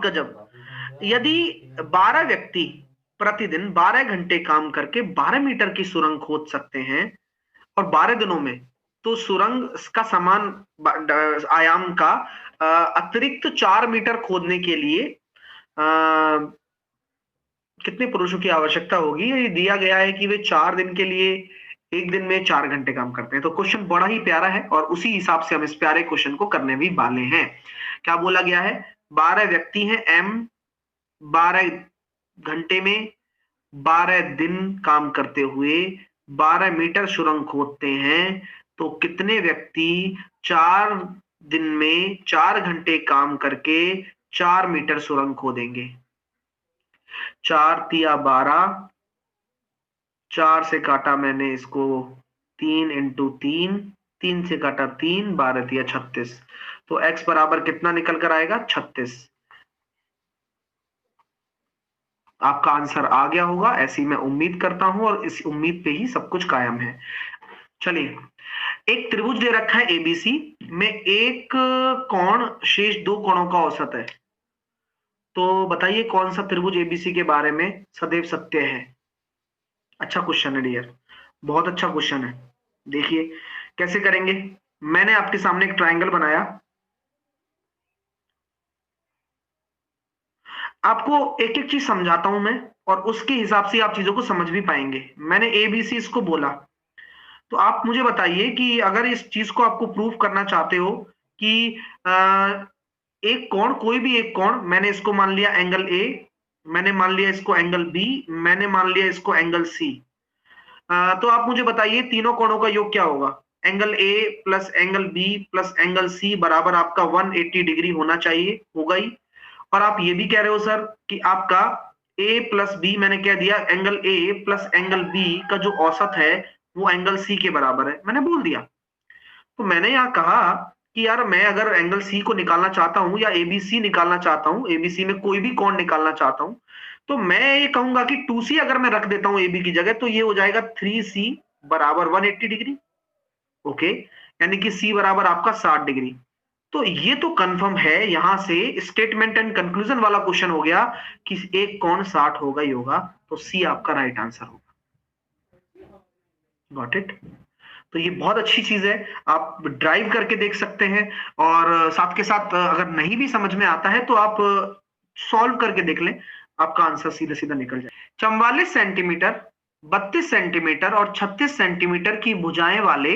गजब। यदि 12 व्यक्ति प्रतिदिन 12 घंटे काम करके 12 मीटर की सुरंग खोद सकते हैं और 12 दिनों में, तो सुरंग का समान आयाम का अतिरिक्त 4 मीटर खोदने के लिए कितने पुरुषों की आवश्यकता होगी? ये दिया गया है कि वे 4 दिन के लिए एक दिन में 4 घंटे काम करते हैं। तो क्वेश्चन बड़ा ही प्यारा है और उसी हिसाब से हम इस प्यारे क्वेश्चन को करने भी वाले हैं। क्या बोला गया है? 12 व्यक्ति हैं, एम 12 घंटे में 12 दिन काम करते हुए 12 मीटर सुरंग खोदते हैं, तो कितने व्यक्ति 4 दिन में 4 घंटे काम करके 4 मीटर सुरंग खोदेंगे? 4 तिया 12, 4 से काटा मैंने इसको 3 इंटू 3, 3 से काटा 3, 12 तिया 36। तो x बराबर कितना निकल कर आएगा? 36। आपका आंसर आ गया होगा, ऐसी मैं उम्मीद करता हूं और इस उम्मीद पे ही सब कुछ कायम है। चलिए, एक त्रिभुज दे रखा है एबीसी में एक कोण शेष 2 कोणों का औसत है। तो बताइए कौन सा त्रिभुज एबीसी के बारे में सदैव सत्य है? अच्छा क्वेश्चन है डियर, बहुत अच्छा क्वेश्चन है। देखिए कैसे करेंगे। मैंने आपके सामने एक ट्रायंगल बनाया, आपको एक एक चीज समझाता हूं मैं और उसके हिसाब से आप चीजों को समझ भी पाएंगे। मैंने एबीसी इसको बोला, तो आप मुझे बताइए कि अगर इस चीज को आपको प्रूफ करना चाहते हो कि एक कोण, कोई भी एक कोण, मैंने इसको मान लिया एंगल ए, मैंने मान लिया इसको एंगल बी, मैंने मान लिया इसको एंगल सी, तो आप मुझे बताइए तीनों कोणों का योग क्या होगा? Angle A plus angle B plus angle C बराबर आपका 180 डिग्री होना चाहिए, होगा ही। और आप ये भी कह रहे हो सर कि आपका ए प्लस बी, मैंने कह दिया angle A plus angle B का जो औसत है वो एंगल सी के बराबर है, मैंने बोल दिया। तो मैंने यहाँ कहा कि यार मैं अगर एंगल सी को निकालना चाहता हूं या एबीसी निकालना चाहता हूं, एबीसी में कोई भी कोण निकालना चाहता हूं, तो मैं ये कहूंगा कि 2c अगर मैं रख देता हूं एबी की जगह, तो ये हो जाएगा 3c बराबर 180 डिग्री। ओके, यानी कि c बराबर आपका 60 डिग्री। तो ये तो कंफर्म है, यहां से स्टेटमेंट एंड कंक्लूजन वाला क्वेश्चन हो गया कि एक कोण 60 होगा ही होगा, तो सी आपका राइट आंसर होगा। Got it? तो ये बहुत अच्छी चीज है, आप ड्राइव करके देख सकते हैं और साथ के साथ अगर नहीं भी समझ में आता है तो आप सॉल्व करके देख लें, आपका आंसर सीधा सीधा निकल जाए। 44 सेंटीमीटर, 32 सेंटीमीटर और 36 सेंटीमीटर की भुजाएं वाले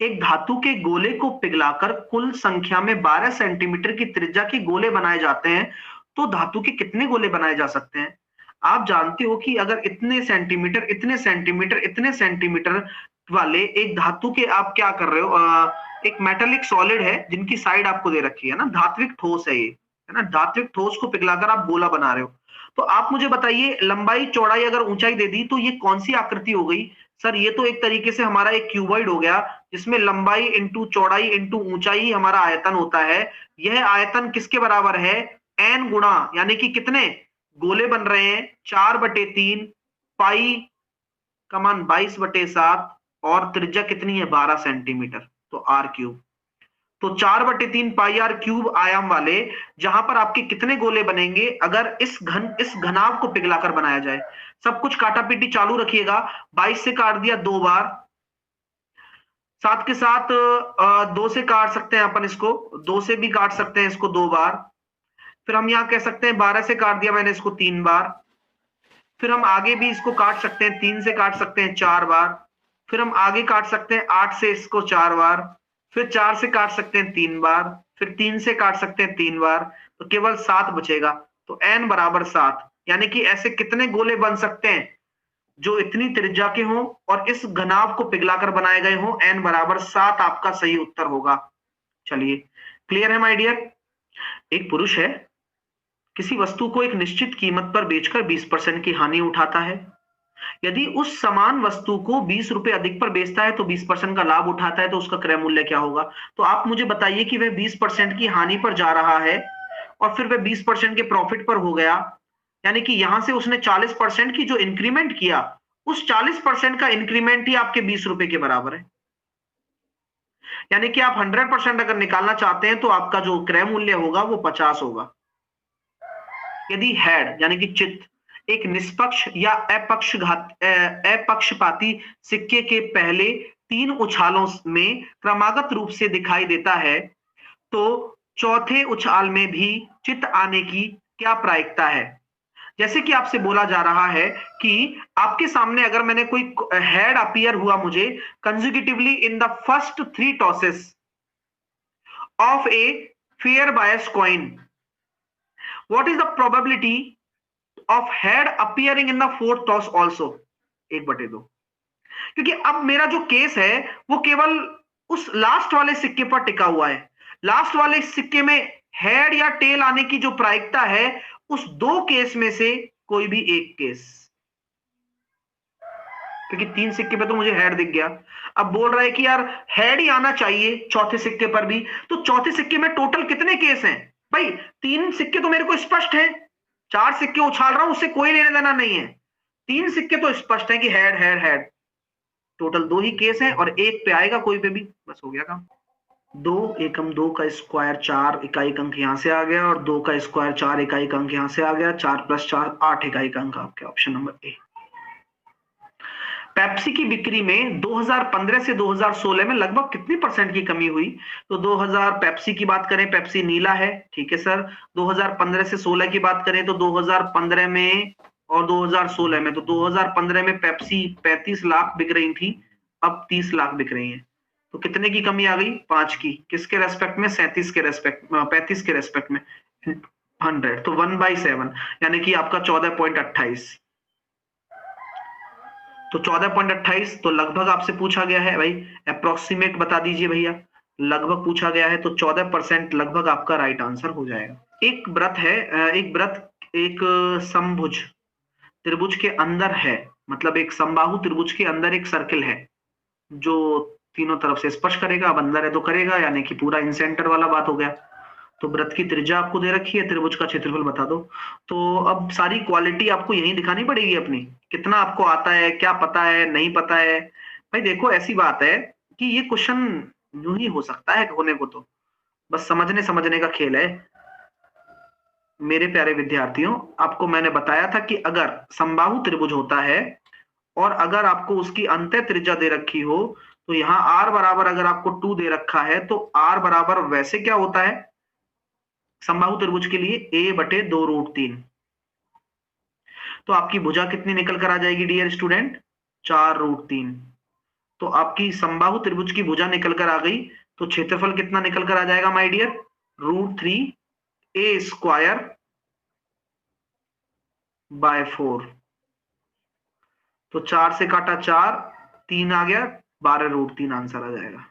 एक धातु के गोले को पिघलाकर कुल संख्या में 12 सेंटीमीटर की त्रिज्या के गोले बनाए जाते हैं, तो धातु के कितने गोले बनाए जा सकते हैं? आप जानते हो कि अगर इतने सेंटीमीटर, इतने सेंटीमीटर, इतने सेंटीमीटर वाले एक धातु के आप क्या कर रहे हो, एक मेटेलिक सॉलिड है जिनकी साइड आपको दे रखी है ना, धात्विक ठोस है ये, है ना, धात्विक ठोस को पिघलाकर आप गोला बना रहे हो। तो आप मुझे बताइए लंबाई चौड़ाई अगर ऊंचाई दे दी तो ये कौन सी आकृति हो गई? सर ये तो एक तरीके से हमारा एक क्यूबॉइड हो गया, जिसमें लंबाई इंटू चौड़ाई इंटू ऊंचाई हमारा आयतन होता है। यह आयतन किसके बराबर है? एन गुणा, यानी कि कितने गोले बन रहे हैं? 4/3 पाई का मान 22/7 और त्रिज्या कितनी है? 12 सेंटीमीटर, तो आर क्यूब। तो 4/3 पाई आर क्यूब आयाम वाले जहां पर आपके कितने गोले बनेंगे अगर इस घनाभ को पिघलाकर बनाया जाए? सब कुछ काटा पीटी चालू रखिएगा। 22 से काट दिया 2 बार, साथ के साथ 2 से काट सकते हैं अपन इसको, 2 से भी काट सकते हैं इसको 2 बार। फिर हम यहां कह सकते हैं 12 से काट दिया मैंने इसको 3 बार। फिर हम आगे भी इसको काट सकते हैं, 3 से काट सकते हैं 4 बार। फिर हम आगे काट सकते हैं 8 से इसको 4 बार। फिर 4 से काट सकते हैं 3 बार। फिर 3 से काट सकते हैं 3 बार, तो केवल 7 बचेगा। तो n बराबर 7, यानी कि ऐसे कितने गोले बन सकते हैं जो इतनी त्रिज्या के हों और इस घनाभ को पिघलाकर बनाए गए हों? n बराबर 7 आपका सही उत्तर होगा। चलिए, क्लियर है माय डियर? एक पुरुष है, किसी वस्तु को एक निश्चित कीमत पर बेचकर 20% की हानि उठाता है। यदि उस समान वस्तु को 20 रुपए अधिक पर बेचता है तो 20% का लाभ उठाता है, तो उसका क्रय मूल्य क्या होगा? तो आप मुझे बताइए कि वह 20% की हानि पर जा रहा है और फिर वह 20% के प्रॉफिट पर हो गया, यानी कि यहां से उसने 40% की जो इंक्रीमेंट किया, उस 40% का इंक्रीमेंट ही आपके 20 रुपए के बराबर है। यानी कि आप 100% अगर निकालना चाहते हैं तो आपका जो क्रय मूल्य होगा वो 50 होगा। यदि हेड यानी कि चित्त एक निष्पक्ष या अपक्षपाती सिक्के के पहले 3 उछालों में क्रमागत रूप से दिखाई देता है, तो चौथे उछाल में भी चित्त आने की क्या प्रायिकता है? जैसे कि आपसे बोला जा रहा है कि आपके सामने अगर मैंने कोई हेड अपीयर हुआ मुझे consecutively in the first 3 tosses of a fair bias coin, what is the probability of head appearing in the fourth toss also? 1/2। क्योंकि अब मेरा जो केस है वो केवल उस लास्ट वाले सिक्के पर टिका हुआ है। लास्ट वाले सिक्के में हेड या टेल आने की जो प्रायिकता है उस 2 केस में से कोई भी एक केस, क्योंकि 3 सिक्के पे तो मुझे हेड दिख गया। अब बोल रहा है कि यार हेड ही आना चाहिए चौथे सिक्के पर भी, तो चौथे सिक्के में टोटल कितने केस हैं भाई? 3 सिक्के तो मेरे को स्पष्ट है, 4 सिक्के उछाल रहा हूं उससे कोई लेने देना नहीं है। 3 सिक्के तो स्पष्ट है कि हेड हेड हेड, टोटल 2 ही केस हैं और एक पे आएगा कोई पे भी, बस हो गया काम। 2 एकम 2 का स्क्वायर 4 इकाई अंक यहां से आ गया और 2 का स्क्वायर 4 इकाई अंक यहां से आ गया, 4 + 4 8 इकाई अंक आपके ऑप्शन नंबर ए। पेप्सी की बिक्री में 2015 से 2016 में लगभग कितनी % की कमी हुई? तो 2000 पेप्सी की बात करें, पेप्सी नीला है, ठीक है सर। 2015 से 16 की बात करें तो 2015 में और 2016 में, तो 2015 में पेप्सी 35 लाख बिक रही थी, अब 30 लाख बिक रही है। तो कितने की कमी आ गई? 5 की। किसके रेस्पेक्ट में? 37 के रेस्पेक्ट, 35 के रेस्पेक्ट में 100, तो 1/7 यानी कि आपका 14.28। तो 14.28 तो लगभग आपसे पूछा गया है भाई, अप्रोक्सीमेट बता दीजिए भैया, लगभग पूछा गया है तो 14% लगभग आपका राइट आंसर हो जाएगा। एक व्रत है, एक समभुज त्रिभुज के अंदर है, मतलब एक समबाहु त्रिभुज के अंदर एक सर्किल है जो तीनों तरफ से स्पर्श करेगा। अब अंदर है तो करेगा, यानी कि पूरा इन सेंटर वाला बात हो गया। तो वृत्त की त्रिज्या आपको दे रखी है, त्रिभुज का क्षेत्रफल बता दो। तो अब सारी क्वालिटी आपको यही दिखानी पड़ेगी अपनी, कितना आपको आता है, क्या पता है, नहीं पता है। भाई देखो ऐसी बात है कि ये क्वेश्चन यूं ही हो सकता है होने को, तो बस समझने समझने का खेल है। मेरे प्यारे विद्यार्थियों, आपको मैंने बताया था कि अगर समबाहु त्रिभुज होता है और अगर आपको उसकी अंत्य त्रिज्या दे रखी हो, तो यहाँ r बराबर अगर आपको 2 दे रखा है तो r बराबर वैसे क्या होता है समबाहु त्रिभुज के लिए? a/2√3। तो आपकी भुजा कितनी निकल कर आ जाएगी डियर स्टूडेंट? 4√3। तो आपकी समबाहु त्रिभुज की भुजा निकल कर आ गई, तो क्षेत्रफल कितना निकल कर आ जाएगा माय डियर? √3a²/4। तो 4 से काटा 4, 3 आ गया, 12√3 आंसर आ जाएगा।